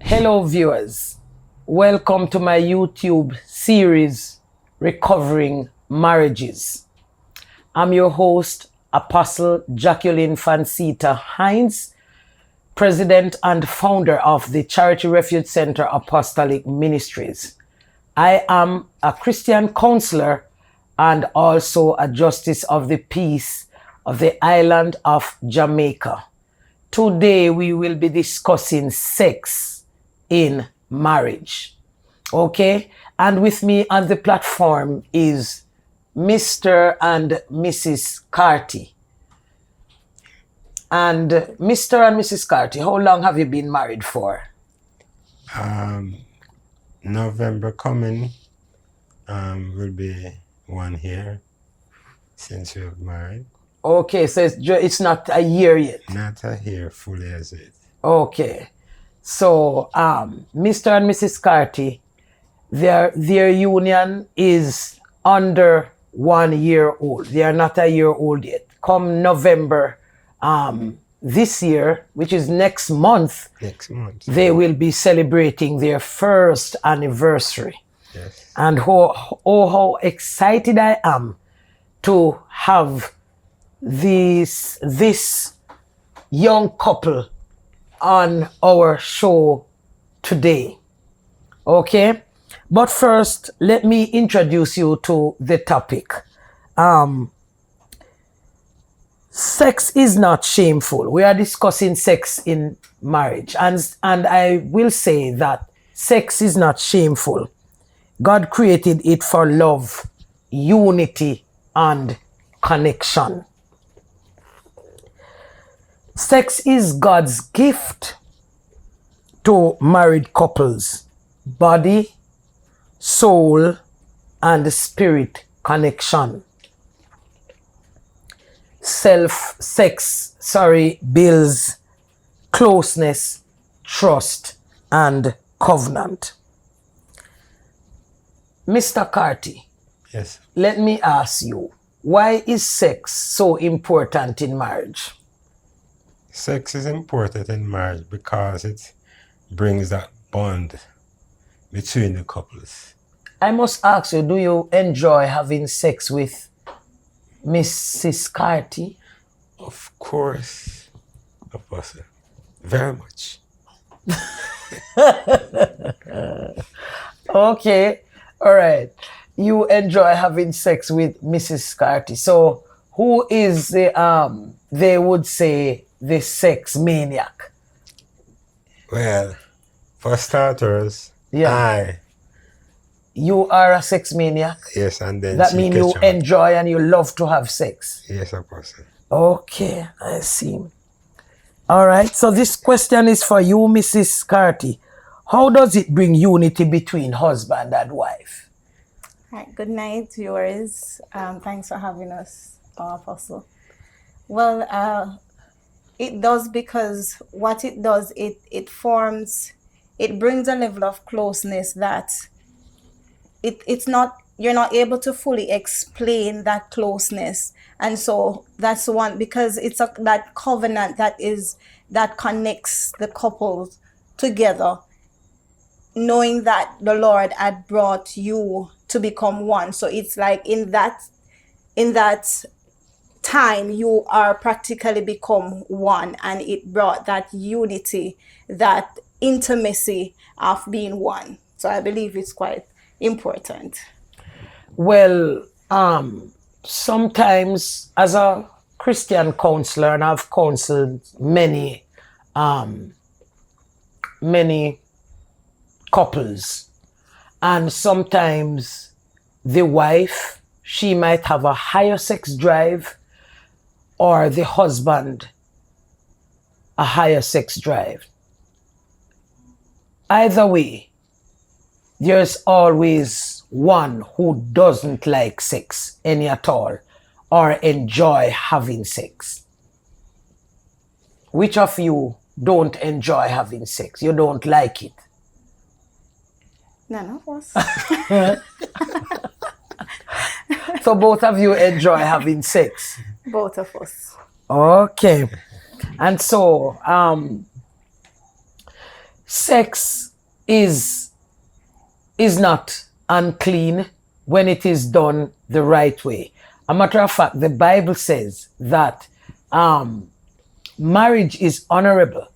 Hello, viewers. Welcome to my YouTube series, Recovering Marriages. I'm your host, Apostle Jacqueline Fancita Hines, President and founder of the Charity Refuge Center Apostolic Ministries. I am a Christian counselor and also a justice of the peace of the island of Jamaica. Today we will be discussing sex in marriage. Okay? And with me on the platform is Mr. and Mrs. Carty. And Mr. and Mrs. Carty, how long have you been married for? November coming will be 1 year since we've married. Okay, so it's not a year yet. Not a year fully as it. Okay. So, Mr. and Mrs. Carty, their union is under 1 year old. They are not a year old yet. Come November this year, which is next month, they will be celebrating their first anniversary. Yes. And how excited I am to have this young couple on our show today. Okay? But first, let me introduce you to the topic. Sex is not shameful. We are discussing sex in marriage. And I will say that sex is not shameful. God created it for love, unity, and connection. Sex is God's gift to married couples. Body, soul, and spirit connection. Sex builds closeness, trust, and covenant. Mr. Carty, Yes. let me ask you, why is sex so important in marriage? Sex is important in marriage because it brings that bond between the couples. I must ask you, do you enjoy having sex with Mrs. Carty? Of course, Apostle. Very much. Okay, all right. You enjoy having sex with Mrs. Carty. So who is they would say, the sex maniac? Well, for starters, Yeah. You are a sex maniac? Yes, and then That she means gets you hot. enjoy and you love to have sex. Yes, Apostle. Okay, I see. All right, so this question is for you, Mrs. Carty. How does it bring unity between husband and wife? All right, good night, viewers. Thanks for having us, Apostle. Well, it does, because what it does, it brings a level of closeness that you're not able to fully explain that closeness. And so that's one, because it's that covenant that connects the couples together, knowing that the Lord had brought you to become one. So it's like in that time you are practically become one, and it brought that unity, that intimacy of being one. So I believe it's quite important. Well, sometimes as a Christian counselor, and I've counseled many couples, and sometimes the wife, she might have a higher sex drive, or the husband a higher sex drive. Either way, there's always one who doesn't like sex any at all, or enjoy having sex. Which of you don't enjoy having sex? You don't like it? None of us. So both of you enjoy having sex? Both of us. Okay. And so, sex is not unclean when it is done the right way. A matter of fact, the Bible says that marriage is honorable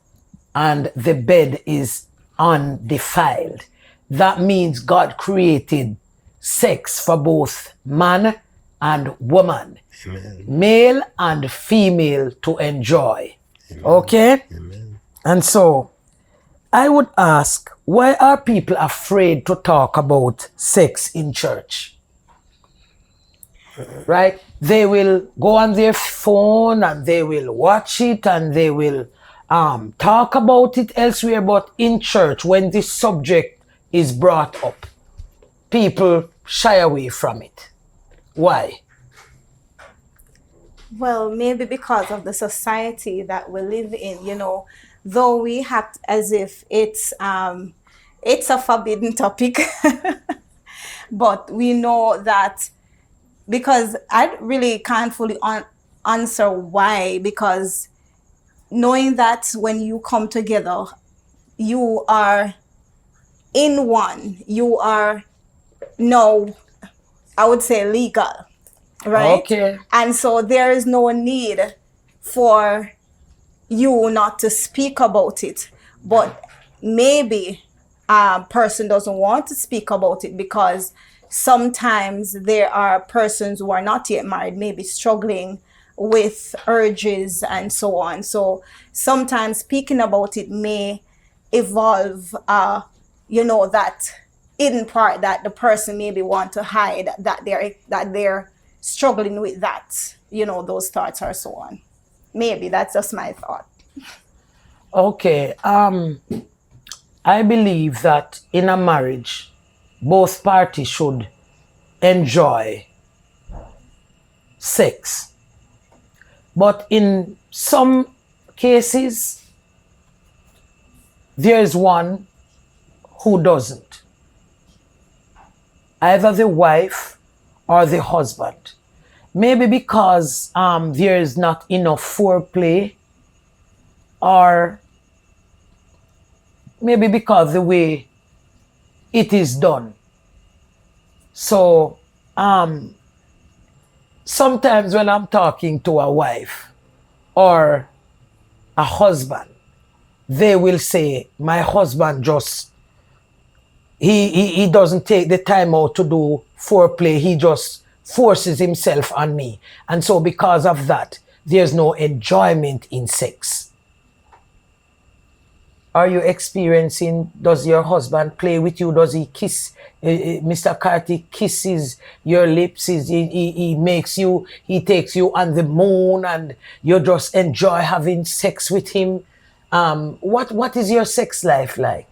and the bed is undefiled. That means God created sex for both man and woman, Amen. male and female to enjoy. Okay? Amen. And so I would ask, why are people afraid to talk about sex in church? Right? They will go on their phone and they will watch it and they will talk about it elsewhere, but in church, when this subject is brought up, people shy away from it. Why? Well, maybe because of the society that we live in, you know, though we act as if it's a forbidden topic, but we know that, because I really can't fully answer why, because knowing that when you come together, you are in one, you are no, I would say legal, right? Okay. And so there is no need for you not to speak about it. But maybe a person doesn't want to speak about it because sometimes there are persons who are not yet married, maybe struggling with urges and so on. So sometimes speaking about it may evolve, that hidden part that the person maybe want to hide, that they're struggling with that, those thoughts or so on. Maybe that's just my thought. Okay. I believe that in a marriage, both parties should enjoy sex. But in some cases, there is one who doesn't. Either the wife or the husband. Maybe because there is not enough foreplay, or maybe because the way it is done. So sometimes when I'm talking to a wife or a husband, they will say, my husband he doesn't take the time out to do foreplay. He just forces himself on me. And so because of that, there's no enjoyment in sex. Are you experiencing, does your husband play with you? Does he kiss, Mr. Carty kisses your lips, he makes you, he takes you on the moon and you just enjoy having sex with him? What is your sex life like?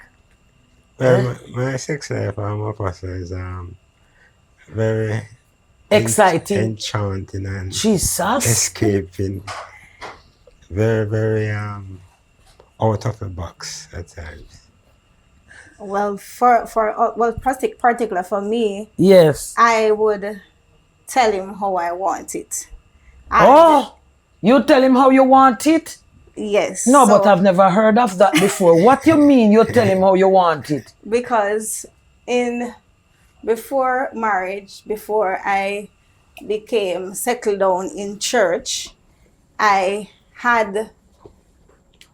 Well, my sex life, Apostle, is very Exciting. enchanting and Jesus. escaping. Very, very out of the box at times. Well, particular for me, Yes. I would tell him how I want it. Oh, you tell him how you want it? Yes. No, so- but I've never heard of that before. What you mean you tell him how you want it? because before marriage, before I became settled down in church, I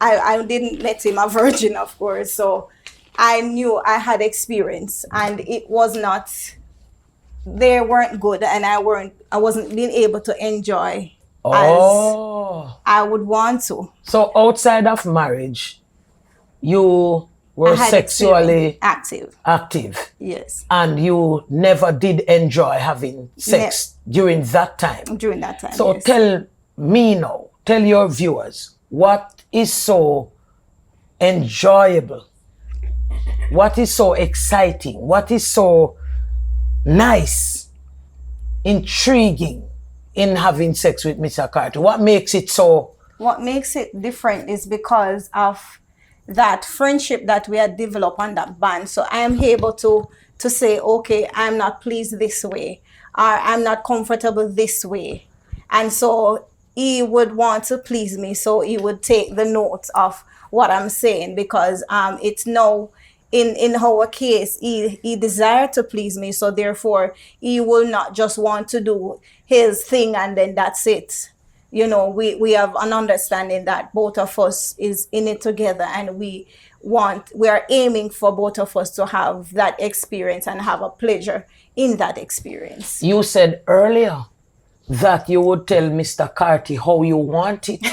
didn't let him a virgin, of course, so I knew I had experience, and it was not, they weren't good, and I wasn't being able to enjoy Oh. I would want to. So outside of marriage, you were I had sexually experience. Active, active yes, and you never did enjoy having sex during that time. during that time. So yes. tell me now, tell your viewers, what is so enjoyable? What is so exciting? What is so nice, intriguing in having sex with Mr. Carter? What makes it so? What makes it different is because of that friendship that we had developed on that bond. So I am able to say, okay, I'm not pleased this way, or I'm not comfortable this way. And so he would want to please me, so he would take the notes of what I'm saying, because it's now in our case, he desired to please me, so therefore he will not just want to do his thing and then that's it. You know, we have an understanding that both of us is in it together, and we are aiming for both of us to have that experience and have a pleasure in that experience. You said earlier that you would tell Mr. Carty how you want it.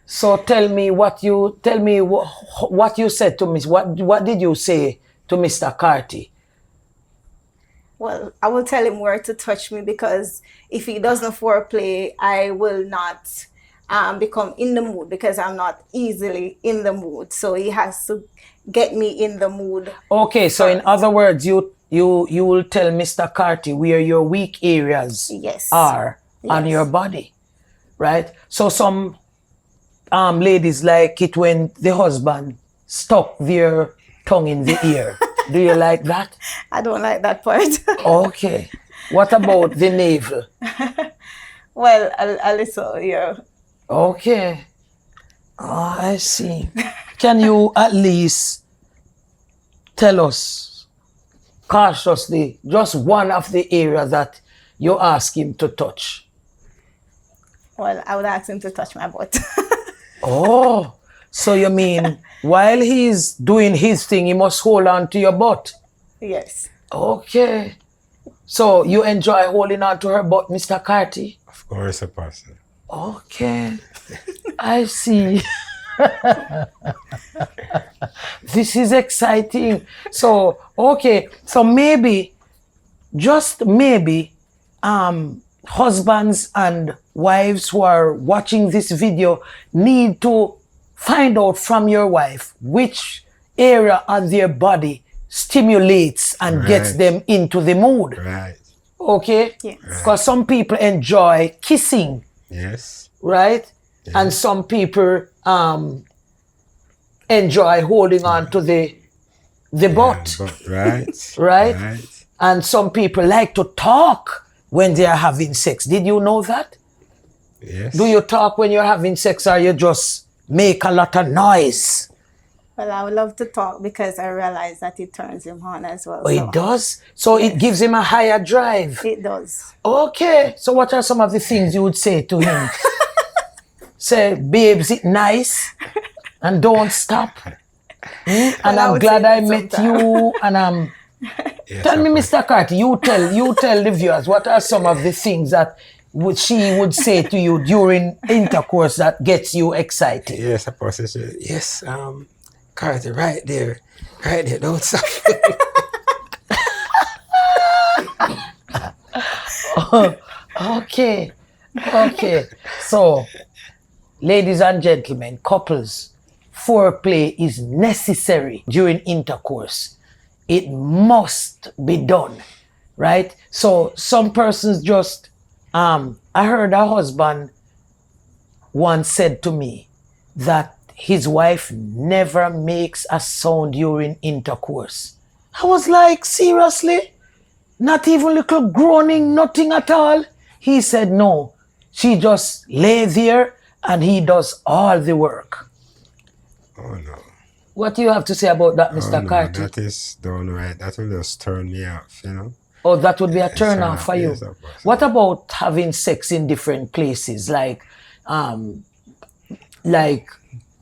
So tell me what you said to Miss. What did you say to Mr. Carty? Well, I will tell him where to touch me, because if he doesn't foreplay, I will not become in the mood, because I'm not easily in the mood. So he has to get me in the mood. Okay, so in other words, you will tell Mr. Carty where your weak areas Yes. are on Yes. your body, right? So some ladies like it when the husband stuck their tongue in the ear. Do you like that? I don't like that part. Okay. What about the navel? Well, a little, yeah. Okay. Oh, I see. Can you at least tell us cautiously just one of the areas that you ask him to touch? Well, I would ask him to touch my butt. Oh, so you mean while he's doing his thing, he must hold on to your butt? Yes. Okay. So you enjoy holding on to her butt, Mr. Carty? Of course, Apostle. Okay. I see. This is exciting. So, okay. So maybe, just maybe, husbands and wives who are watching this video need to find out from your wife which area of their body stimulates and gets Right. them into the mood. Right. Okay? Yes. Because some people enjoy kissing, Yes. right? And some people enjoy holding on to the butt. But, right. Right? Right. And some people like to talk when they are having sex. Did you know that? Yes. Do you talk when you're having sex, or you just make a lot of noise? Well, I would love to talk, because I realize that it turns him on as well. Oh, it does? So it gives him a higher drive. It does. Okay. So what are some of the things you would say to him? Say, babes, it nice and don't stop. And Well, I I'm would glad say I that met sometime. you. And Yes, tell me, Apostle. Mr. Carty, you tell the viewers, what are some of the things that she would say to you during intercourse that gets you excited? Yes, Apostle. Yes, Carty, right there. Don't stop. Okay. So, ladies and gentlemen, couples, foreplay is necessary during intercourse. It must be done, right? So some persons just, I heard a husband once said to me that his wife never makes a sound during intercourse. I was like, seriously? Not even little groaning, nothing at all? He said, no. She just lay there and he does all the work. Oh, no. What do you have to say about that, Mr. Oh, no, Carty? that is downright. That will just turn me off, you know. Oh, that would be a turn turn off off, for you. yes, of course. What about having sex in different places? Like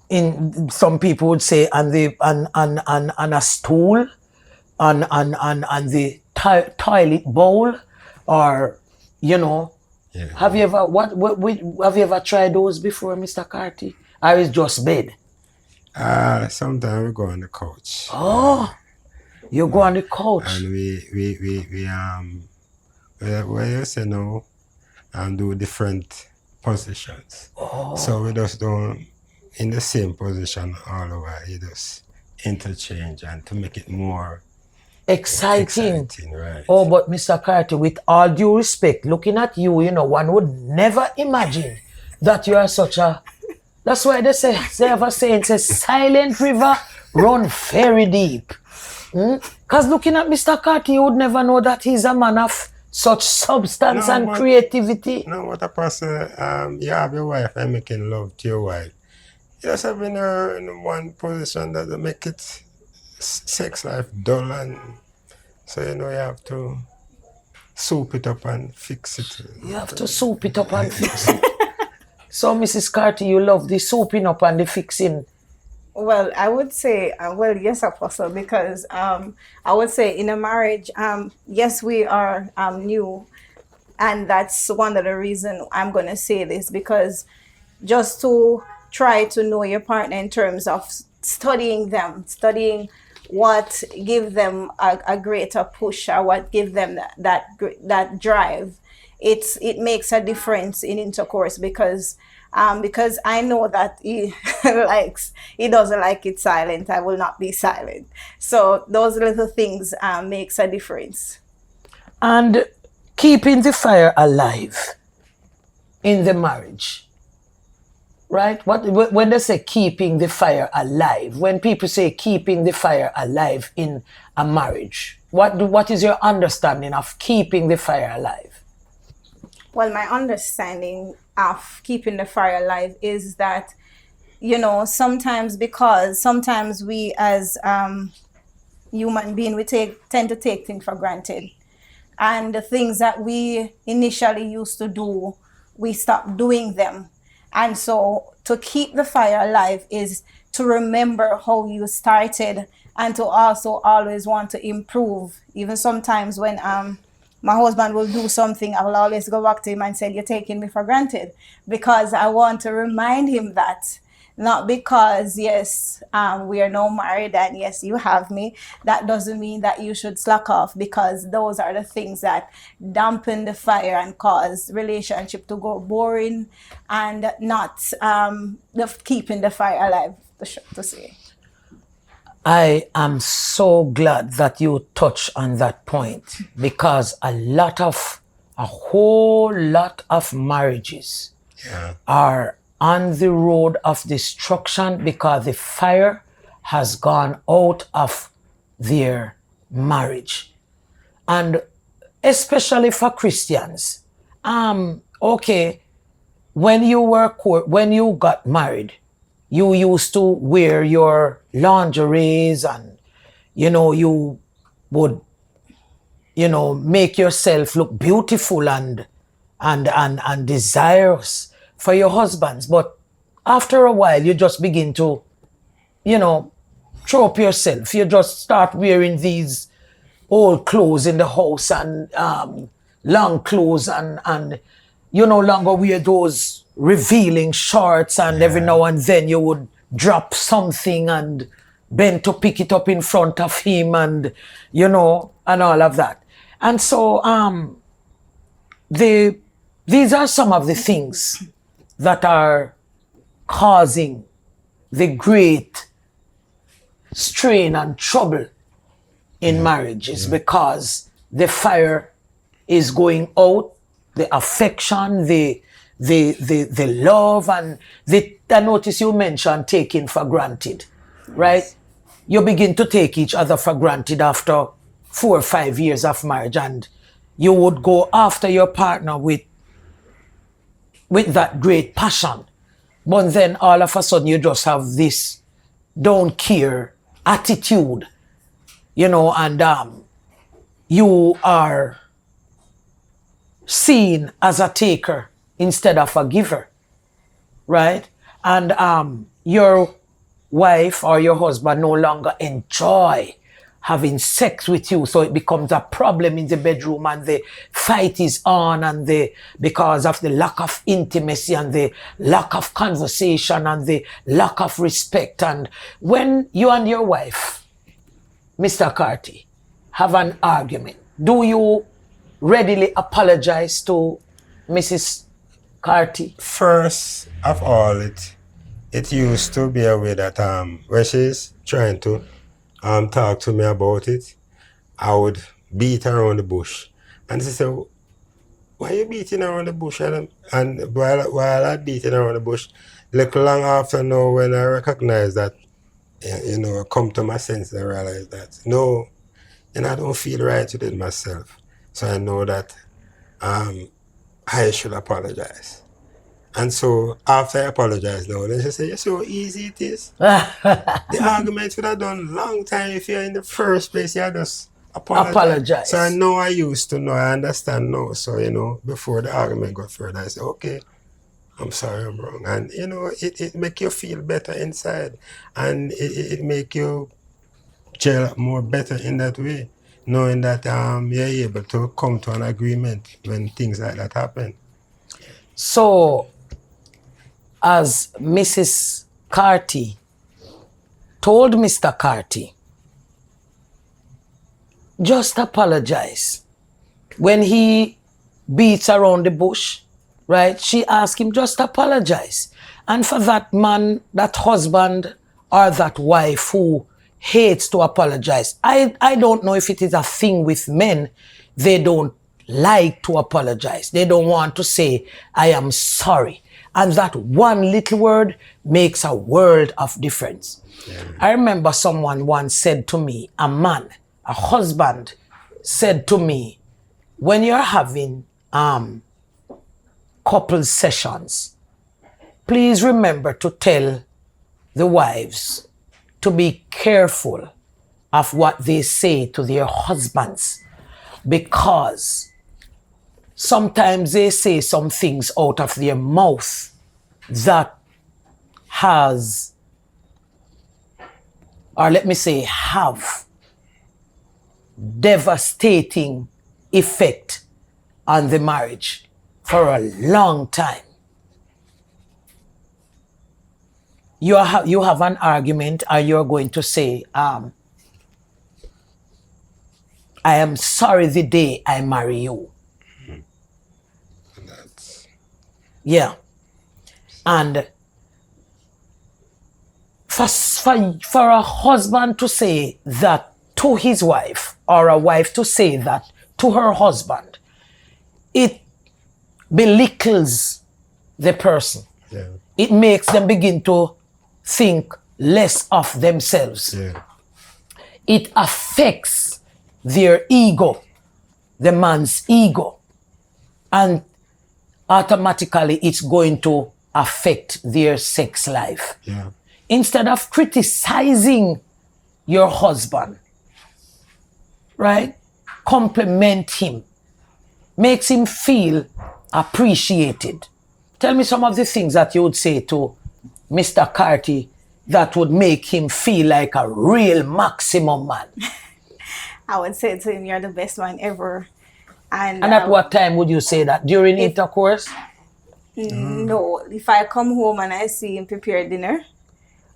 in some people would say on a stool, on the toilet bowl, or you know. Yeah. Have you ever have you ever tried those before, Mr. Carty? Or is just bed? Sometimes we go on the couch. Oh, you go on the couch. And we well you say no, and do different positions. Oh. So we just don't in the same position all over. You just interchange and to make it more Exciting. right? Oh, but Mr. Carty, with all due respect, looking at you, you know, one would never imagine that you are such a. That's why they have a saying, says, silent river run very deep. Because looking at Mr. Carty, you would never know that he's a man of such substance No, and but- creativity. No, what a person, you have your wife and making love to your wife. You just having her in one position that make it sex life dull, and so you have to soup it up and fix it. You have to soup it up and fix it. So, Mrs. Carty, you love the souping up and the fixing. Well, I would say, yes, Apostle, because I would say in a marriage, yes, we are new. And that's one of the reasons I'm going to say this, because just to try to know your partner in terms of studying them, studying what give them a greater push, or what give them that drive, it makes a difference in intercourse, because I know that he he doesn't like it silent. I will not be silent. So those little things makes a difference. And keeping the fire alive in the marriage, right? When they say keeping the fire alive, when people say keeping the fire alive in a marriage, what is your understanding of keeping the fire alive? Well, my understanding of keeping the fire alive is that, sometimes we as human being, we tend to take things for granted. And the things that we initially used to do, we stop doing them. And so to keep the fire alive is to remember how you started, and to also always want to improve. Even sometimes when my husband will do something, I will always go back to him and say, "You're taking me for granted," because I want to remind him that. Not because, yes, we are now married and yes, you have me. That doesn't mean that you should slack off, because those are the things that dampen the fire and cause relationship to go boring and not keeping the fire alive, to say. I am so glad that you touch on that point, because a whole lot of marriages are on the road of destruction because the fire has gone out of their marriage. And especially for Christians, okay, when you got married, you used to wear your lingeries, and you would make yourself look beautiful and desirous for your husbands. But after a while, you just begin to throw up yourself. You just start wearing these old clothes in the house, and long clothes, and you no longer wear those revealing shorts, and every now and then you would drop something and bend to pick it up in front of him, and and all of that. And so these are some of the things that are causing the great strain and trouble in marriages, because the fire is going out, the affection, the love, and I notice you mentioned taking for granted, right? You begin to take each other for granted after 4 or 5 years of marriage, and you would go after your partner with that great passion. But then all of a sudden you just have this don't care attitude, and you are seen as a taker instead of a giver, right? And your wife or your husband no longer enjoy having sex with you, so it becomes a problem in the bedroom, and the fight is on, and because of the lack of intimacy and the lack of conversation and the lack of respect. And when you and your wife, Mr. Carty, have an argument, do you readily apologize to Mrs. Carty? First of all, it used to be a way that when she's trying to talk to me about it, I would beat around the bush. And she said, "Why are you beating around the bush?" And while I beating around the bush, little long after now, when I recognize that, I come to my sense and realize that, no, I don't feel right with it myself. So I know that I should apologize. And so after I apologize now, then she said, "You're so easy it is. The argument would have done long time if you're in the first place, you just apologize. So I know I used to know, I understand now. So, you know, before the argument got further, I said, okay, I'm sorry I'm wrong. And, you know, it make you feel better inside. And it make you gel more better in that way, knowing that you're able to come to an agreement when things like that happen. So, as Mrs. Carty told Mr. Carty, just apologize. When he beats around the bush, right, she asked him, just apologize. And for that man, that husband, or that wife who hates to apologize, I don't know if it is a thing with men. They don't like to apologize. They don't want to say, I am sorry. And that one little word makes a world of difference. Yeah. I remember someone once said to me, a man, a husband, said to me, when you're having couple sessions, please remember to tell the wives to be careful of what they say to their husbands, because sometimes they say some things out of their mouth that has, or let me say, have devastating effect on the marriage for a long time. You have an argument, or you're going to say, I am sorry the day I marry you. Yeah. And for a husband to say that to his wife, or a wife to say that to her husband, it belittles the person. Yeah. It makes them begin to think less of themselves. Yeah. It affects their ego, the man's ego. And automatically it's going to affect their sex life. Yeah. Instead of criticizing your husband, right? Compliment him. Makes him feel appreciated. Tell me some of the things that you would say to Mr. Carty that would make him feel like a real maximum man. I would say to him, you're the best man ever. And at what time would you say that? During intercourse? No, if I come home and I see him prepare dinner,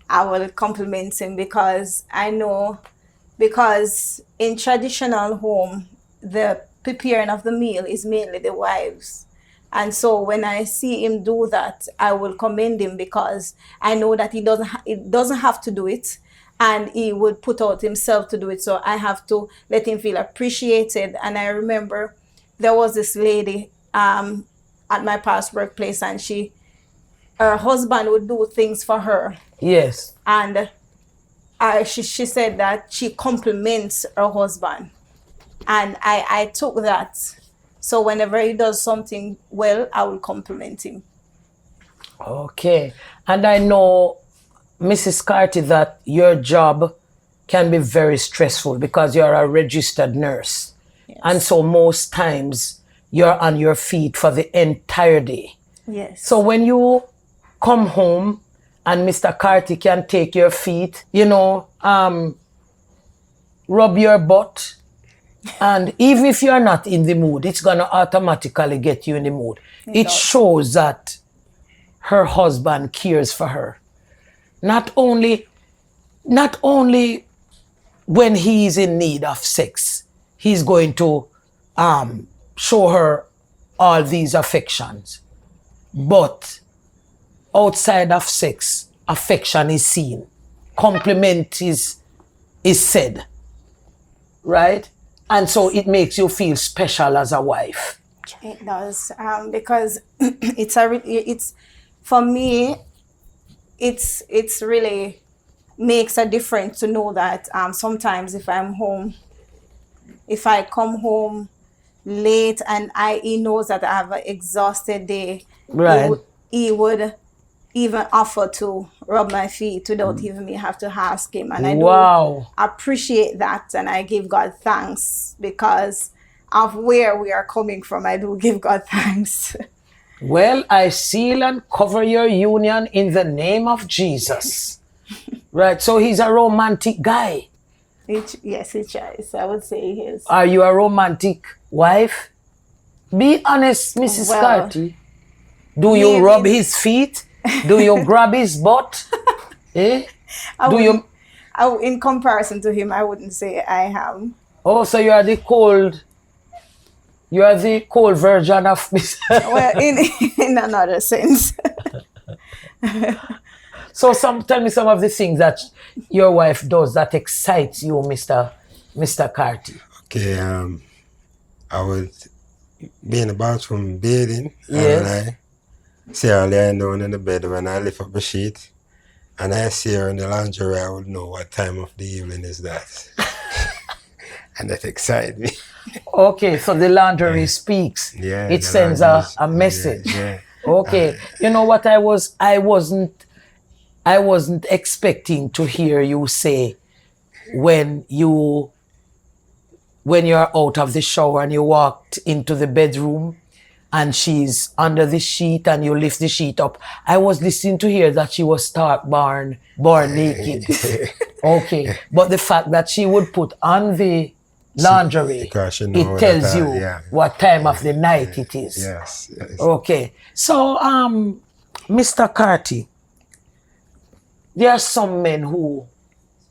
I will compliment him, because I know, because in traditional home, the preparing of the meal is mainly the wives. And so when I see him do that, I will commend him, because I know that he doesn't have to do it, and he would put out himself to do it. So I have to let him feel appreciated. And I remember there was this lady at my past workplace, and her husband would do things for her. Yes. And she said that she compliments her husband. And I took that. So whenever he does something well, I will compliment him. Okay. And I know, Mrs. Carty, that your job can be very stressful because you're a registered nurse. Yes. And so most times you're on your feet for the entire day. Yes. So when you come home and Mr. Carty can take your feet, rub your butt, and even if you're not in the mood, it's going to automatically get you in the mood. It shows that her husband cares for her. Not only when he is in need of sex, he's going to show her all these affections. But outside of sex, affection is seen. Compliment is said. Right? And so it makes you feel special as a wife. It does, because for me, it's really makes a difference to know that sometimes if I come home late and he knows that I have an exhausted day, Right. he would even offer to rub my feet without even me have to ask him. And I do Wow. appreciate that, and I give God thanks because of where we are coming from. I do give God thanks. Well, I seal and cover your union in the name of Jesus. Right. So he's a romantic guy. Yes, he tries. I would say he is. Are you a romantic wife? Be honest, Mrs. Well, Carty. Do you maybe- rub his feet? Do you grab his butt? Eh? I Do wouldn't- you? in comparison to him, I wouldn't say I am. Oh, so you are the cold version of Miss. Well, in another sense. So tell me some of the things that your wife does that excites you, Mr. Carty. Okay, I would be in the bathroom bathing, Yes. and I see her lying down in the bed. When I lift up the sheet and I see her in the lingerie, I would know what time of the evening is that. And that excites me. Okay, so the laundry speaks. Yeah, It the sends laundry a message. Yeah. Okay. You know what I wasn't expecting to hear you say when you're out of the shower and you walked into the bedroom and she's under the sheet and you lift the sheet up. I was listening to hear that she was born naked. Okay. But the fact that she would put on the lingerie, because she know it tells that, you yeah. what time of the night it is. Yes. Okay. So, Mr. Carty, there are some men who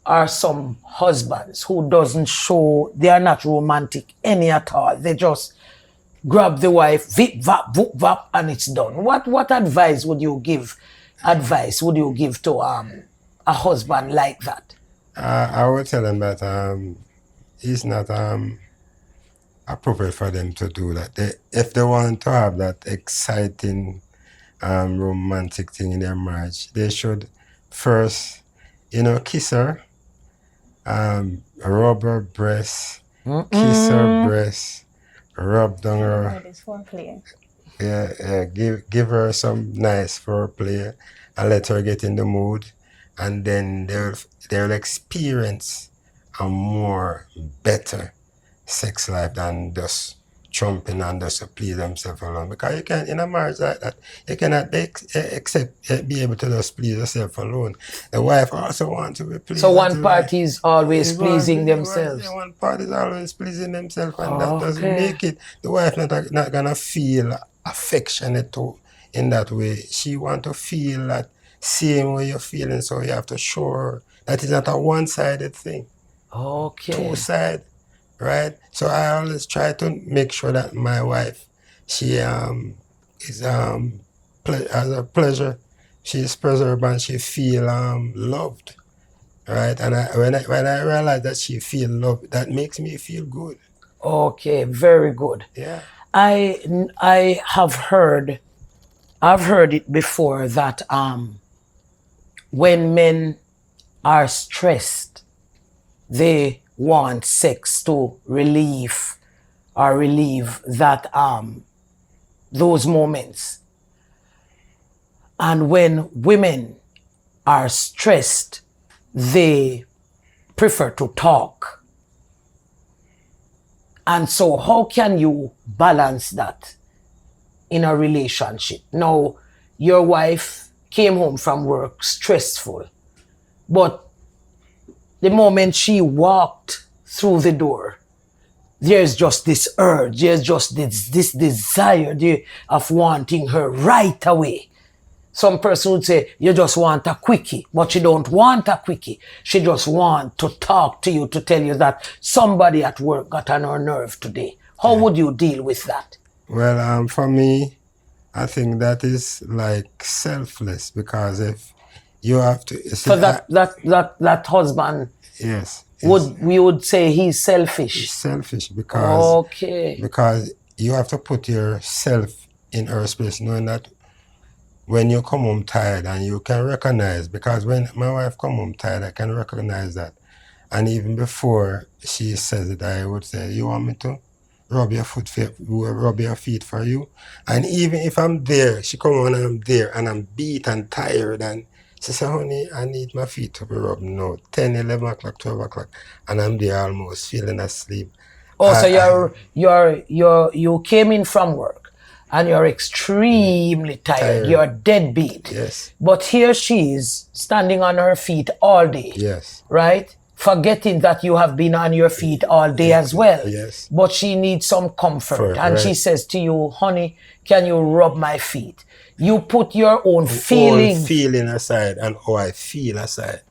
are some husbands who doesn't show, they are not romantic any at all. They just grab the wife, vip, vap, voop, vap, and it's done. What advice would you give to a husband like that? I would tell them that it's not appropriate for them to do that. If they want to have that exciting romantic thing in their marriage, they should first, kiss her, rub her breast, kiss her breast, rub down her, That is foreplay. give her some nice foreplay and let her get in the mood, and then they'll experience a more better sex life than just jumping and just to please themselves alone. Because you can't, in a marriage like that, you cannot be able to just please yourself alone. The wife also wants to be pleased. So one party is always Is pleasing one- themselves. One party is always pleasing themselves, and that doesn't Okay. make it. The wife not gonna feel affectionate in that way. She want to feel that same way you're feeling, so you have to show her that it's not a one-sided thing, Okay. two-sided, right? So I always try to make sure that my wife, she is has a pleasure. She is preserved and she feel loved. Right, and when I realize that she feel love, that makes me feel good. Okay, very good. Yeah. I've heard it before that when men are stressed, they want sex to relieve that those moments. And when women are stressed, they prefer to talk. And so how can you balance that in a relationship? Now, your wife came home from work stressful, but the moment she walked through the door, there's just this urge, there's just this desire of wanting her right away. Some person would say, you just want a quickie, but she don't want a quickie. She just want to talk to you, to tell you that somebody at work got on her nerve today. How would you deal with that? Well, for me, I think that is like selfless, because if you have to, So that husband, yes, we would say he's selfish. it's selfish because Okay. you have to put yourself in her space, knowing that when you come home tired, and you can recognize, because when my wife come home tired, I can recognize that. And even before she says it, I would say, you want me to rub your feet for you. And even if I'm there, she come on and I'm there and I'm beat and tired and she say, honey, I need my feet to be rubbed now. 10, 11 o'clock, 12 o'clock. And I'm there almost feeling asleep. Oh, so you came in from work and you're extremely tired. You're deadbeat. Yes. But here she is standing on her feet all day. Yes. Right? Forgetting that you have been on your feet all day as well. Yes. But she needs some comfort. And she right. says to you, honey, can you rub my feet? You put your own feeling aside and how I feel aside.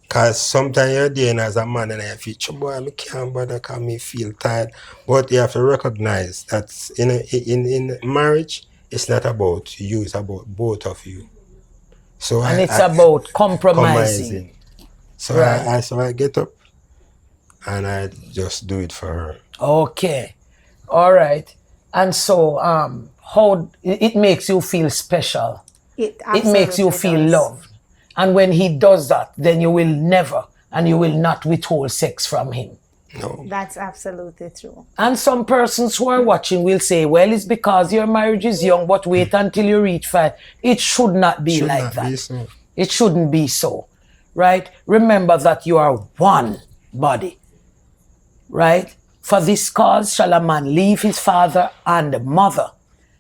Because sometimes you're there as a man and I feel, boy, I can't bother because I feel tired. But you have to recognize that in marriage, it's not about you, it's about both of you. So and it's about compromising. So right. I get up and I just do it for her. Okay. All right. And so how it makes you feel special. It makes you feel loved. And when he does that, then you will never and you will not withhold sex from him. No. That's absolutely true. And some persons who are watching will say, well, it's because your marriage is young, but wait until you reach 5. It should not be like that. It shouldn't be so. Right? Remember that you are one body. Right? For this cause shall a man leave his father and mother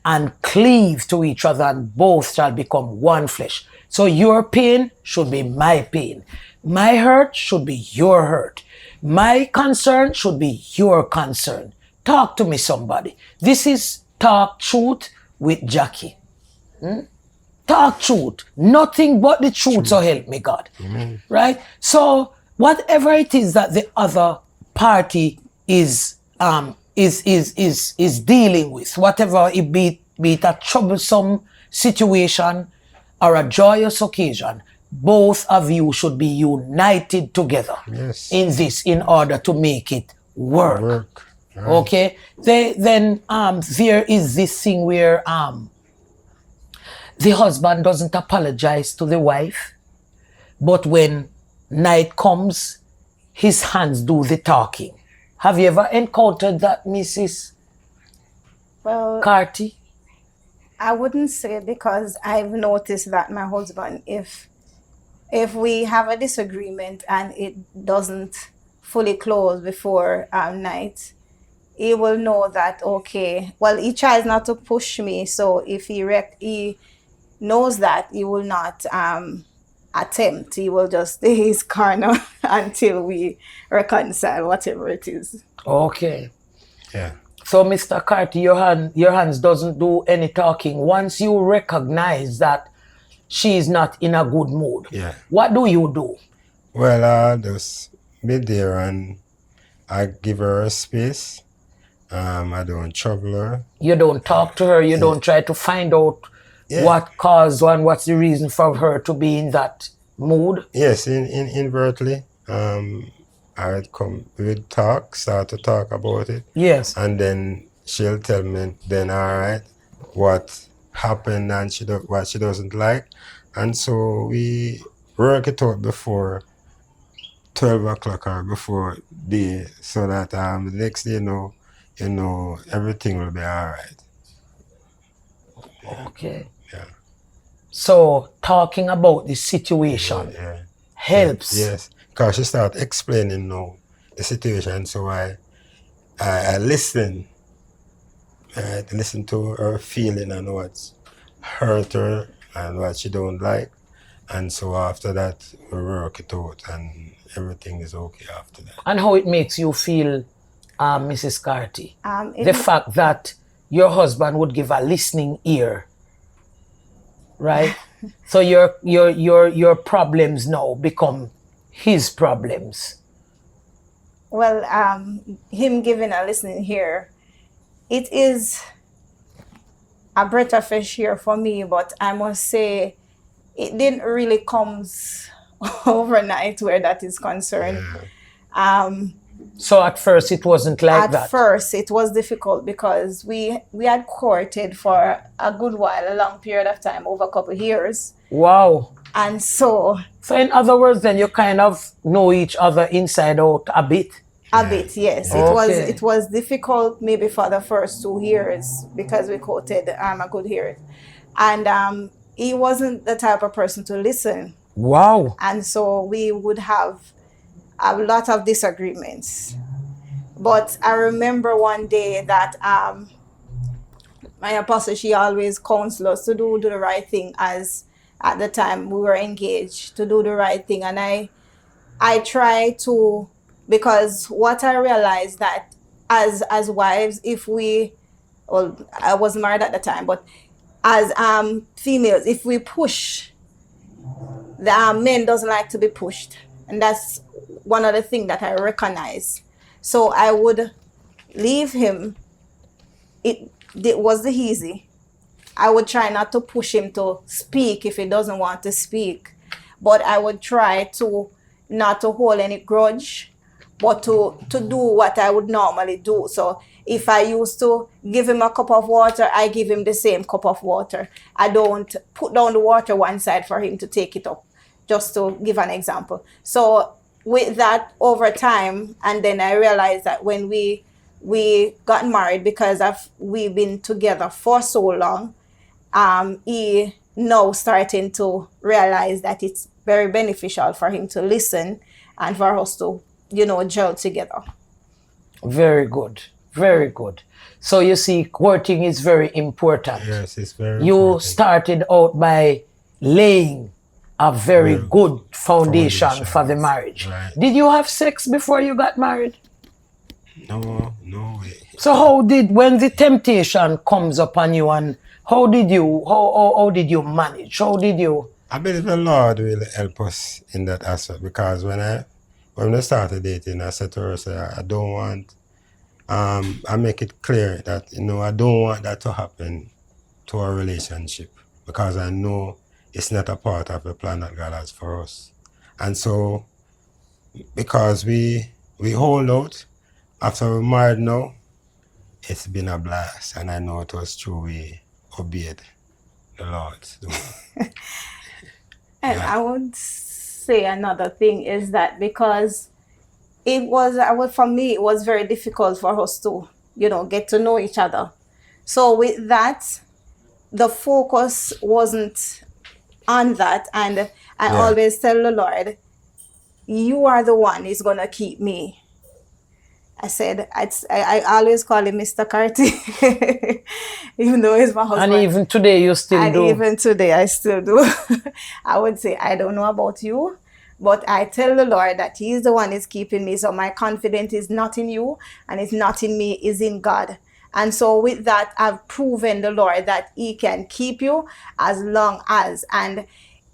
and cleave to each other, and both shall become one flesh. So your pain should be my pain. My hurt should be your hurt. My concern should be your concern. Talk to me, somebody. This is Talk Truth with Jackie. Talk truth. Nothing but the truth, so help me God. Amen. Right? So whatever it is that the other party is dealing with, whatever it be it a troublesome situation or a joyous occasion, both of you should be united together in this in order to make it work. Right. Okay? Then there is this thing where the husband doesn't apologize to the wife, but when night comes, his hands do the talking. Have you ever encountered that, Mrs. Carty? I wouldn't say, because I've noticed that my husband, if we have a disagreement and it doesn't fully close before night, he will know that, okay, well, he tries not to push me, so if he knows that, he will not attempt. He will just stay his corner until we reconcile, whatever it is. Okay. Yeah. So, Mr. Carty, your hands doesn't do any talking. Once you recognize that she is not in a good mood, what do you do? Well, I just be there and I give her a space. I don't trouble her. You don't talk to her. You don't try to find out what caused and what's the reason for her to be in that mood? Yes, invertly. I'd come, we'd start to talk about it. Yes. And then she'll tell me then, all right, what happened and what she doesn't like. And so we work it out before 12 o'clock or before day, so that the next day, you know, everything will be all right. Okay. Yeah. So talking about the situation helps. Yes. Because she start explaining now the situation, so I listen. I listen to her feeling and what's hurt her and what she don't like, and so after that we work it out and everything is okay after that. And how it makes you feel, Mrs. Carty? The fact that your husband would give a listening ear, right? So your problems now become his problems. Well, him giving a listening ear, it is a breath of fresh air for me, but I must say it didn't really comes overnight where that is concerned. So at first it wasn't like that? At first it was difficult because we had courted for a good while, a long period of time, over a couple of years. Wow. And so in other words, then you kind of know each other inside out a bit? A bit, yes. Okay. It was difficult maybe for the first 2 years because we quoted a good year. And he wasn't the type of person to listen. Wow. And so we would have a lot of disagreements. But I remember one day that my apostle, she always counsels us to do the right thing, as at the time we were engaged, to do the right thing. And I try to, because what I realized that as wives, if we, well, I wasn't married at the time, but as females, if we push, the men doesn't like to be pushed, and that's one of the things that I recognize. So I would leave him. It was the easy. I would try not to push him to speak if he doesn't want to speak, but I would try to not to hold any grudge, but to do what I would normally do. So if I used to give him a cup of water, I give him the same cup of water. I don't put down the water one side for him to take it up, just to give an example. So with that over time, and then I realized that when we got married, because we've been together for so long, he now starting to realize that it's very beneficial for him to listen and for us to, gel together. Very good. Very good. So you see, courting is very important. Yes, it's very You important. started out by laying a very good foundation for the marriage. Right. Did you have sex before you got married? No way. So when the temptation comes upon you, and how did you manage? I believe the Lord will help us in that aspect, because when we started dating, I said to her, I don't want, I make it clear that, I don't want that to happen to our relationship, because I know it's not a part of the plan that God has for us. And so, because we hold out, after we're married now, it's been a blast, and I know it was true we obeyed the Lord. And I would say another thing is that because for me, it was very difficult for us to, get to know each other. So with that, the focus wasn't on that. And I always tell the Lord, you are the one who's going to keep me. I said, I always call him Mr. Carty, even though he's my husband. And even today you still do? And even today I still do. I would say, I don't know about you, but I tell the Lord that he's the one who's keeping me. So my confidence is not in you, and it's not in me, it's in God. And so with that, I've proven the Lord that he can keep you as long as, and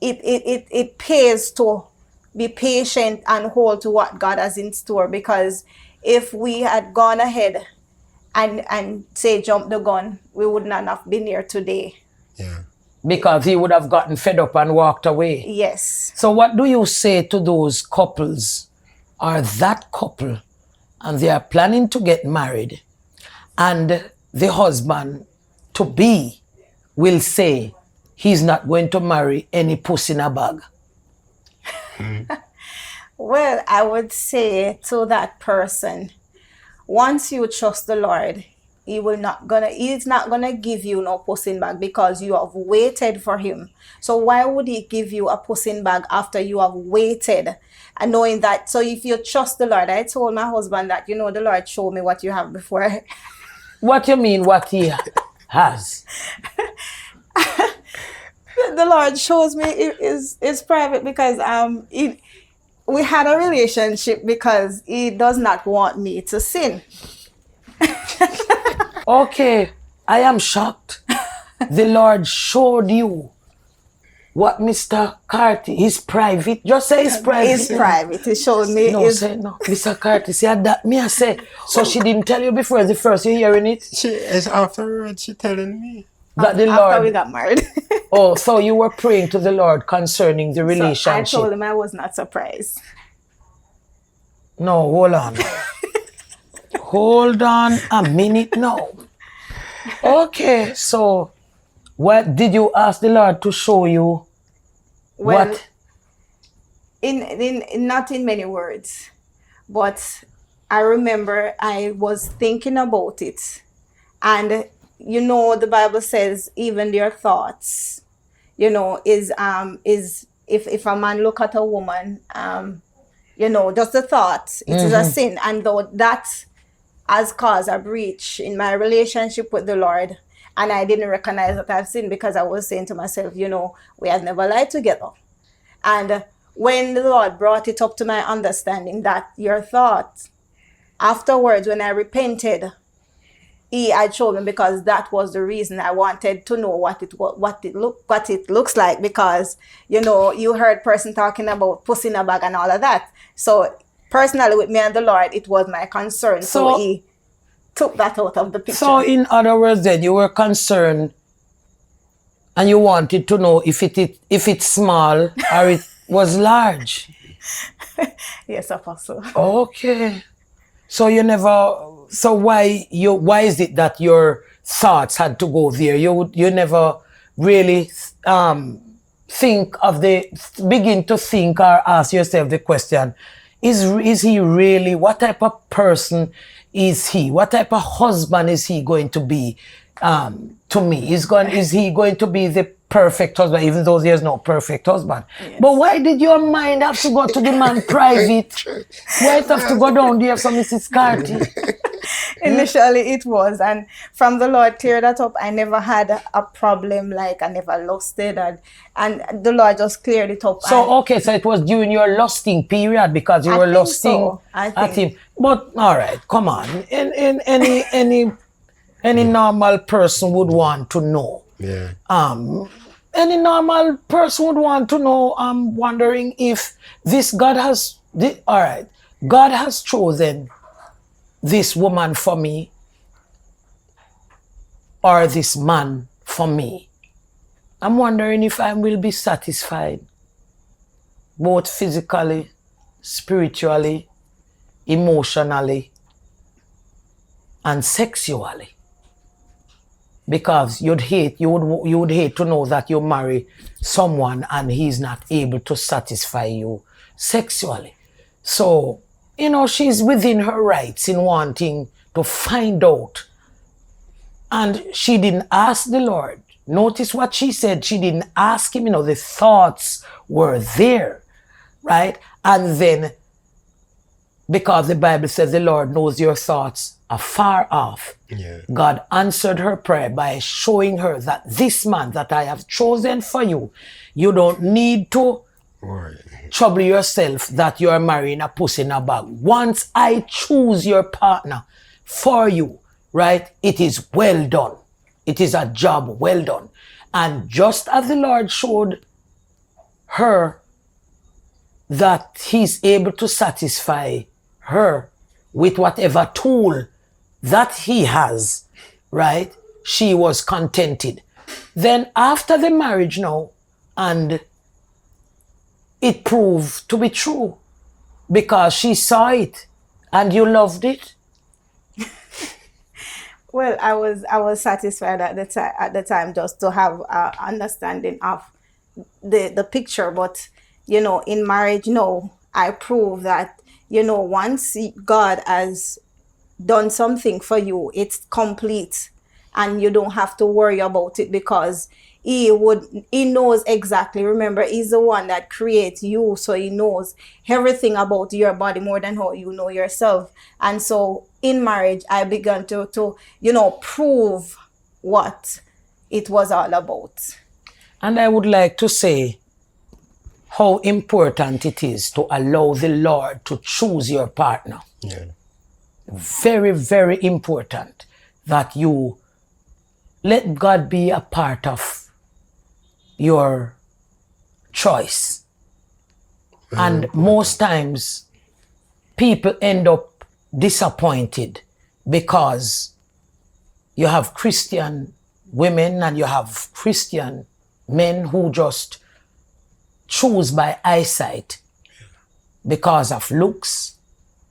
it pays to be patient and hold to what God has in store, because if we had gone ahead and say jump the gun, we would not have been here today. Yeah. Because he would have gotten fed up and walked away. Yes. So what do you say to those couples, or that couple, and they are planning to get married, and the husband to be will say he's not going to marry any puss in a bag? Well, I would say to that person, once you trust the Lord, he's not gonna give you no pussing bag, because you have waited for him. So why would he give you a pussing bag after you have waited, and knowing that? So if you trust the Lord, I told my husband that, the Lord showed me what you have before. What you mean what he has? The Lord shows me it's private, because we had a relationship because he does not want me to sin. Okay, I am shocked. The Lord showed you what Mr. Carty is private. Just say it's private. It's private. He showed me. No, say no. Mr. Carty, say that. Me, I say. So she didn't tell you before the first you hearing it? It's afterwards she telling me. That the after Lord. we got married. Oh, so you were praying to the Lord concerning the So relationship. I told him I was not surprised. No, hold on. Hold on a minute now. Okay, so what did you ask the Lord to show you? Well, What? in not in many words, but I remember I was thinking about it. And you know, the Bible says even their thoughts, you know, is if a man look at a woman, you know, just the thought, it is a sin. And though that has caused a breach in my relationship with the Lord, and I didn't recognize that I've sinned because I was saying to myself, you know, we had never lied together. And when the Lord brought it up to my understanding that your thoughts, afterwards, when I repented, He had showed me, because that was the reason I wanted to know what it looks like, because you know, you heard person talking about pussy in a bag and all of that. So personally, with me and the Lord, it was my concern. So He took that out of the picture. So in other words, then you were concerned, and you wanted to know if it's small or it was large. Yes, Apostle. Okay. So you never. So why is it that your thoughts had to go there? You never really begin to think or ask yourself the question: Is he really? What type of person is he? What type of husband is he going to be to me? Is he going to be the perfect husband, even though there's no perfect husband? Yes. But why did your mind have to go to the man private? Why it have to go down there for Mrs. Carty? Initially it was, and from the Lord cleared that up. I never had a problem, like I never lost it, and the Lord just cleared it up. So okay, so it was during your lusting period, because you were lusting at him. But all right, come on. In any normal person would want to know. Yeah. Any normal person would want to know. I'm wondering if God has chosen this woman for me, or this man for me. I'm wondering if I will be satisfied, both physically, spiritually, emotionally, and sexually. Because you would hate to know that you marry someone and he's not able to satisfy you sexually. So, you know, she's within her rights in wanting to find out. And she didn't ask the Lord. Notice what she said. She didn't ask him. You know, the thoughts were there, right? And then, because the Bible says the Lord knows your thoughts afar off, God answered her prayer by showing her that this man that I have chosen for you, you don't need to trouble yourself that you are marrying a pussy in a bag. Once I choose your partner for you, right, it is well done. It is a job well done. And just as the Lord showed her that he's able to satisfy her with whatever tool that he has, right, she was contented. Then after the marriage now, and it proved to be true, because she saw it and you loved it. Well, I was satisfied at the time just to have an understanding of the picture. But you know, in marriage, no, I prove that, you know, once God has done something for you, it's complete, and you don't have to worry about it, because he knows exactly. Remember, he's the one that creates you, so he knows everything about your body more than how you know yourself. And so in marriage, I began to you know, prove what it was all about. And I would like to say how important it is to allow the Lord to choose your partner. Yeah. Very, very important that you let God be a part of your choice. And most times people end up disappointed because you have Christian women and you have Christian men who just choose by eyesight because of looks,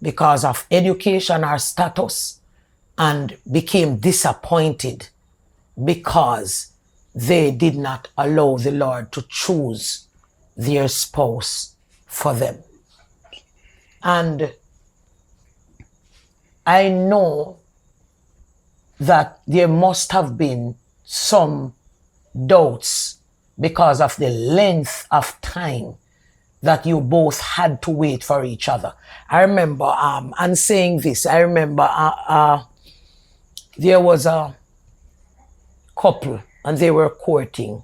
because of education or status, and became disappointed because they did not allow the Lord to choose their spouse for them. And I know that there must have been some doubts because of the length of time that you both had to wait for each other. I remember, and saying this, I remember there was a couple and they were courting.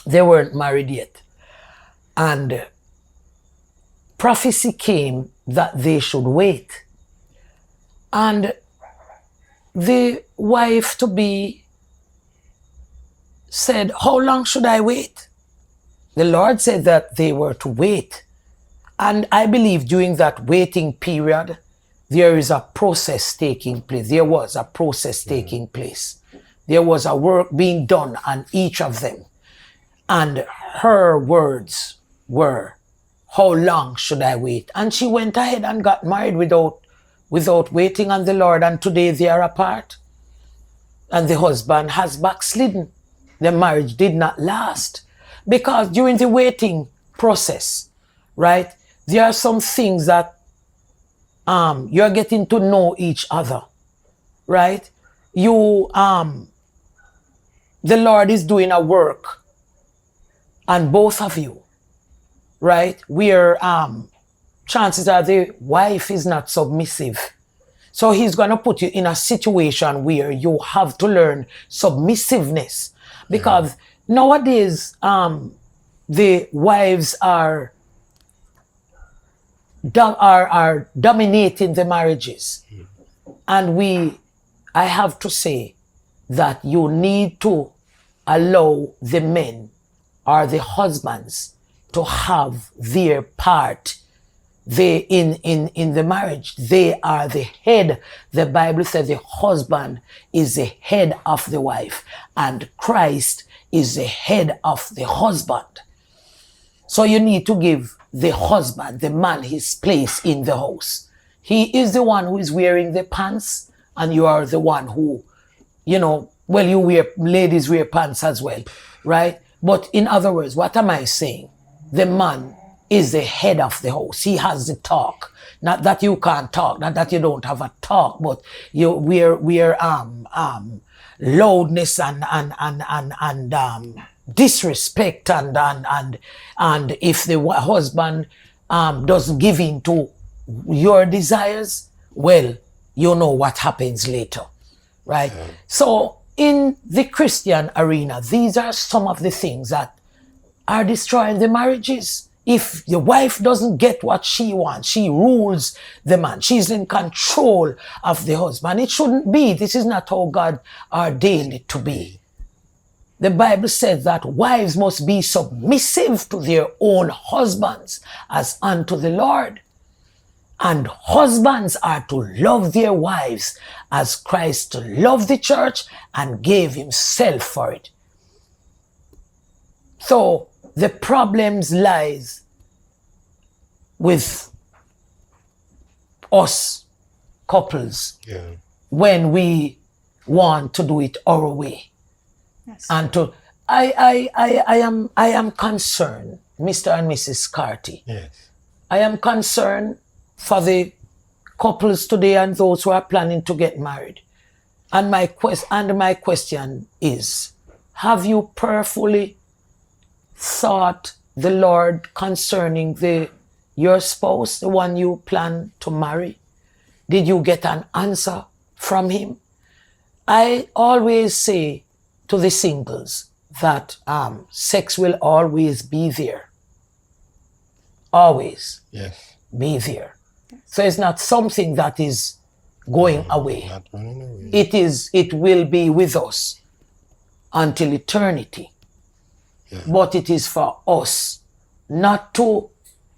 They weren't married yet. And prophecy came that they should wait. And the wife-to-be said, how long should I wait? The Lord said that they were to wait. And I believe during that waiting period, there is a process taking place. There was a process taking place. There was a work being done on each of them. And her words were, how long should I wait? And she went ahead and got married without waiting on the Lord. And today they are apart. And the husband has backslidden. The marriage did not last. Because during the waiting process, right, there are some things that you're getting to know each other, right? The Lord is doing a work on both of you, right? Where chances are the wife is not submissive. So he's going to put you in a situation where you have to learn submissiveness. Because nowadays, the wives are dominating the marriages. And I have to say that you need to allow the men or the husbands to have their part. In the marriage, they are the head. The Bible says the husband is the head of the wife, and Christ is the head of the husband. So you need to give the husband, the man, his place in the house. He is the one who is wearing the pants, and you are the one who, ladies wear pants as well, right? But in other words, what am I saying? The man is the head of the house. He has the talk. Not that you can't talk, not that you don't have a talk, but we're loudness and disrespect and if the husband doesn't give in to your desires, well, you know what happens later, right? Yeah. So in the Christian arena, these are some of the things that are destroying the marriages. If your wife doesn't get what she wants, she rules the man. She's in control of the husband. It shouldn't be. This is not how God ordained it to be. The Bible says that wives must be submissive to their own husbands as unto the Lord. And husbands are to love their wives as Christ loved the church and gave himself for it. So the problems lies with us couples when we want to do it our way. Yes. And I am concerned, Mr. and Mrs. Carty. Yes. I am concerned for the couples today and those who are planning to get married. And my question is, have you prayerfully sought the Lord concerning your spouse, the one you plan to marry? Did you get an answer from him? I always say to the singles that sex will always be there. Always. Yes. Be there. Yes. So it's not something that is going away. Not running away. It will be with us until eternity. Yeah. But it is for us not to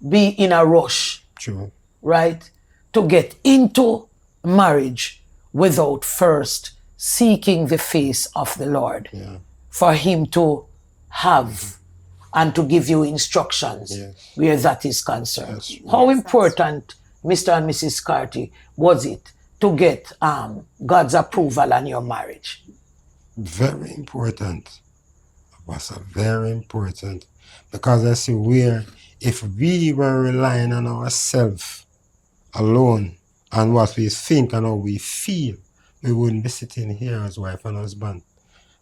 be in a rush. True. Right? To get into marriage without first seeking the face of the Lord. Yeah. For him to have and to give you instructions where that is concerned. Yes. How important, Mr. and Mrs. Carty, was it to get God's approval on your marriage? Very important. Was very important, because I see if we were relying on ourselves alone and what we think and how we feel, we wouldn't be sitting here as wife and husband.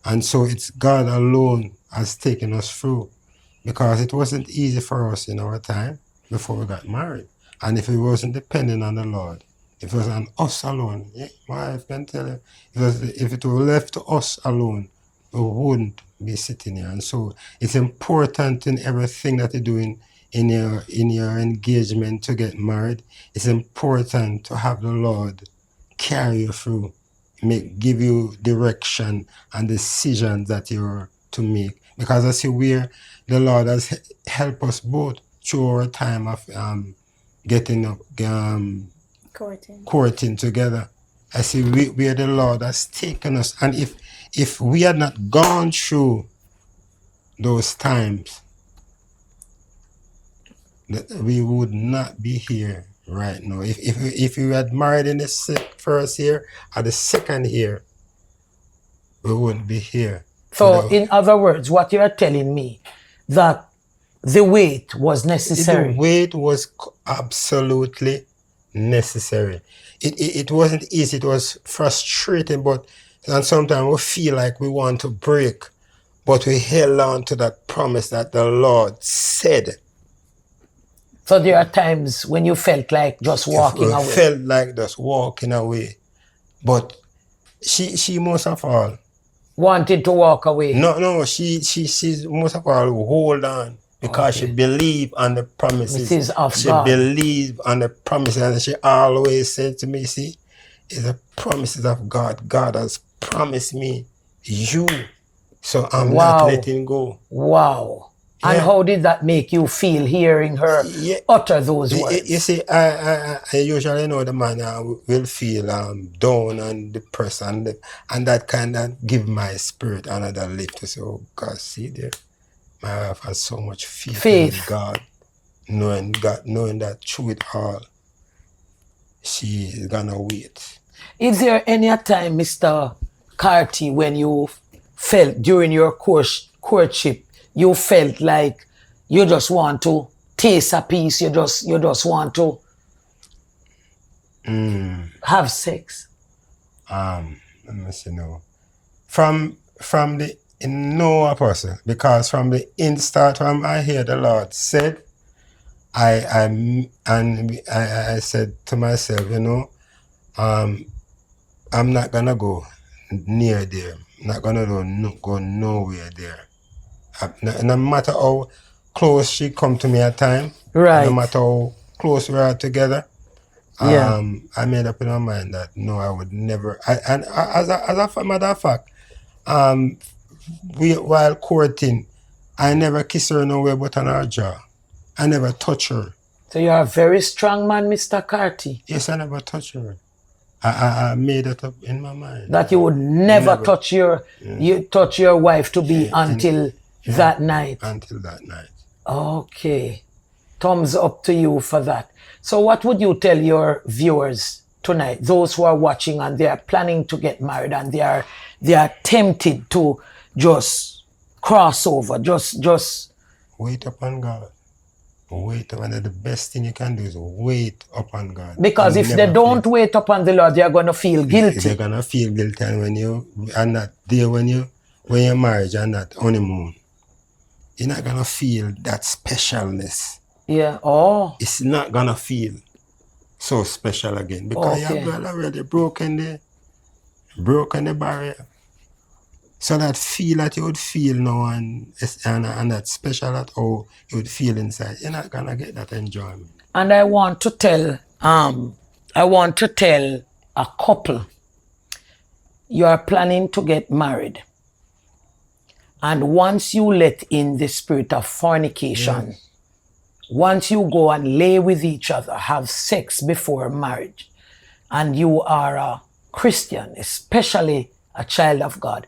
And so it's God alone has taken us through, because it wasn't easy for us in our time before we got married. And if it wasn't depending on the Lord, if it was on us alone, yeah, my wife can tell you, if it were left to us alone, we wouldn't be sitting here. And so it's important in everything that you're doing in your engagement to get married. It's important to have the Lord carry you through, give you direction and decisions that you're to make. Because I see where the Lord has helped us both through our time of getting up, courting together. I see where the Lord has taken us. And if we had not gone through those times, we would not be here right now. If we had married in the first year or the second year, we wouldn't be here. So, in other words, what you are telling me, that the wait was necessary. The wait was absolutely necessary. It wasn't easy. It was frustrating, and sometimes we feel like we want to break, but we held on to that promise that the Lord said. So there are times when you felt like just walking away. Felt like just walking away, but she most of all wanted to walk away. No, she's most of all hold on, because she believed on the promises of she God. believed on the promises, and she always said to me, see, it's the promises of God. God has promised me you, so I'm not letting go. Wow. And how did that make you feel hearing her utter those words? You see, I usually know the man will feel down and depressed, and that kind of give my spirit another lift to say, oh God, see there, my wife has so much faith in God, knowing that through it all, she is gonna wait. Is there any time, Mr. Carty, when you felt during your courtship, you felt like you just want to taste a piece, you just want to have sex? Let me see now. From the no apostle, because from the instant when I hear the Lord said, I said to myself, I'm not gonna go near there. I'm not gonna go nowhere there. No matter how close she come to me at time, right? No matter how close we are together, I made up in my mind that no, I would never. And as a matter of fact, while courting, I never kiss her nowhere but on her jaw. I never touch her. So you're a very strong man, Mr. Carty. Yes, I never touch her. I made it up in my mind that you would never touch your wife to be until that night. Until that night. Okay. Thumbs up to you for that. So what would you tell your viewers tonight, those who are watching and they are planning to get married and they are tempted to just cross over, just wait upon God. Wait upon the best thing you can do is wait upon God. Because if they don't wait upon the Lord, they are going to feel guilty. They're going to feel guilty, and when you are not there, when you're married and not honeymoon, you're not going to feel that specialness. Yeah. Oh. It's not going to feel so special again, because you have already broken the barrier. So that feel that you would feel now and that special that how you would feel inside, you're not gonna get that enjoyment. And I want to tell a couple, you are planning to get married. And once you let in the spirit of fornication, once you go and lay with each other, have sex before marriage, and you are a Christian, especially a child of God,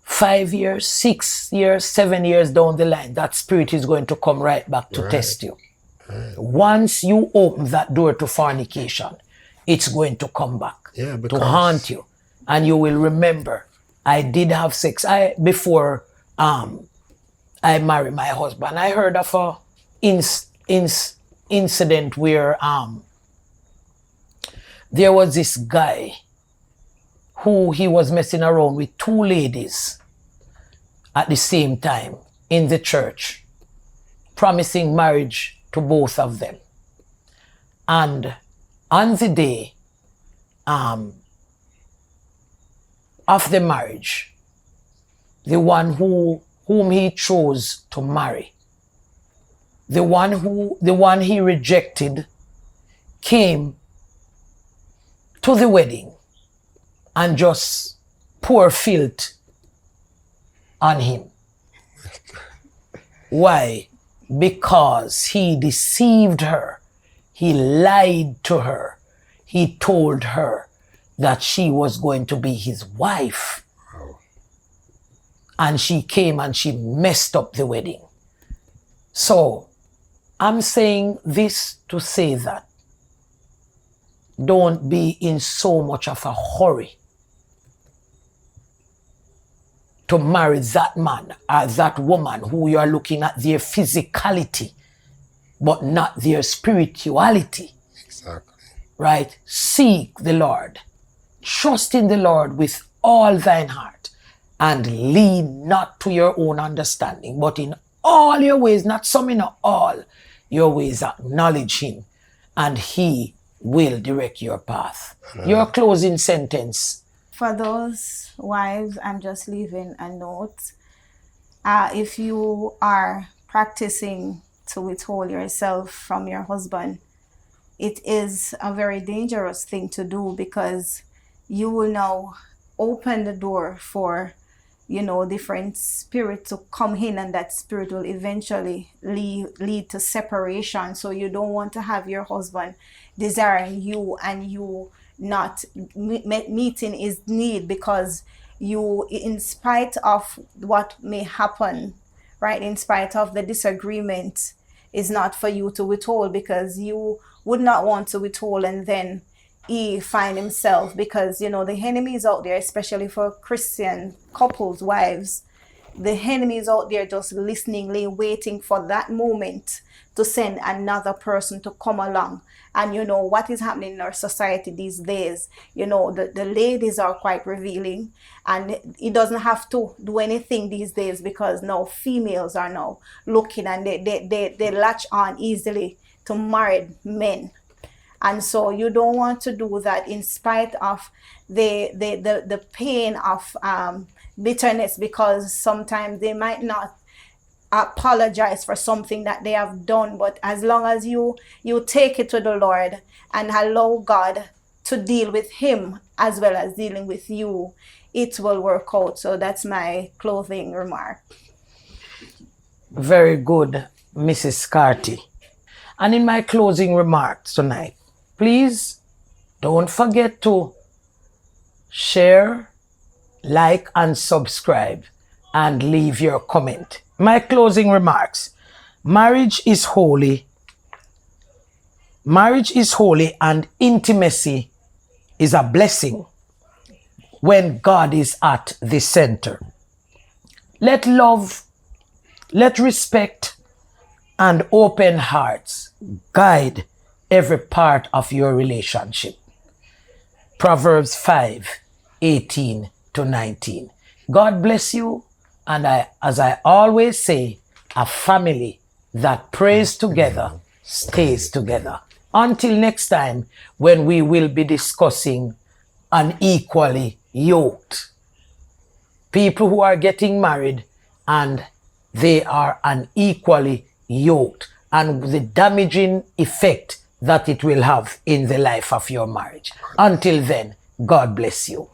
5 years, 6 years, 7 years down the line, that spirit is going to come right back to test you. Once you open that door to fornication, it's going to come back to haunt you. And you will remember, I did have sex. Before I married my husband, I heard of a incident where there was this guy who he was messing around with two ladies at the same time in the church, promising marriage to both of them. And on the day of the marriage, the one whom he chose to marry, the one he rejected, came to the wedding and just pour filth on him. Why? Because he deceived her. He lied to her. He told her that she was going to be his wife. Wow. And she came and she messed up the wedding. So I'm saying this to say that don't be in so much of a hurry to marry that man or that woman who you are looking at their physicality, but not their spirituality. Exactly. Right? Seek the Lord. Trust in the Lord with all thine heart, and lean not to your own understanding, but in all your ways, not some in all your ways, acknowledge him, and he will direct your path. Your closing sentence. For those wives, I'm just leaving a note. If you are practicing to withhold yourself from your husband, it is a very dangerous thing to do, because you will now open the door for, different spirit to come in, and that spirit will eventually lead to separation. So you don't want to have your husband desiring you and you not meeting his need, because you, in spite of what may happen, right, in spite of the disagreement, is not for you to withhold, because you would not want to withhold and then he find himself, because the enemy is out there, especially for Christian couples, wives. The enemy is out there just listeningly waiting for that moment to send another person to come along. And what is happening in our society these days, the ladies are quite revealing, and it doesn't have to do anything these days, because now females are now looking, and they latch on easily to married men. And so you don't want to do that, in spite of the pain of bitterness, because sometimes they might not apologize for something that they have done. But as long as you take it to the Lord and allow God to deal with him as well as dealing with you, it will work out. So that's my closing remark. Very good, Mrs. Carty. And in my closing remarks tonight, please don't forget to share, like, and subscribe, and leave your comment. My closing remarks. Marriage is holy. Marriage is holy, and intimacy is a blessing when God is at the center. Let love, let respect, and open hearts guide every part of your relationship. Proverbs 5:18-19. God bless you. And as I always say, a family that prays together stays together. Until next time, when we will be discussing unequally yoked. People who are getting married and they are unequally yoked, and the damaging effect that it will have in the life of your marriage. Until then, God bless you.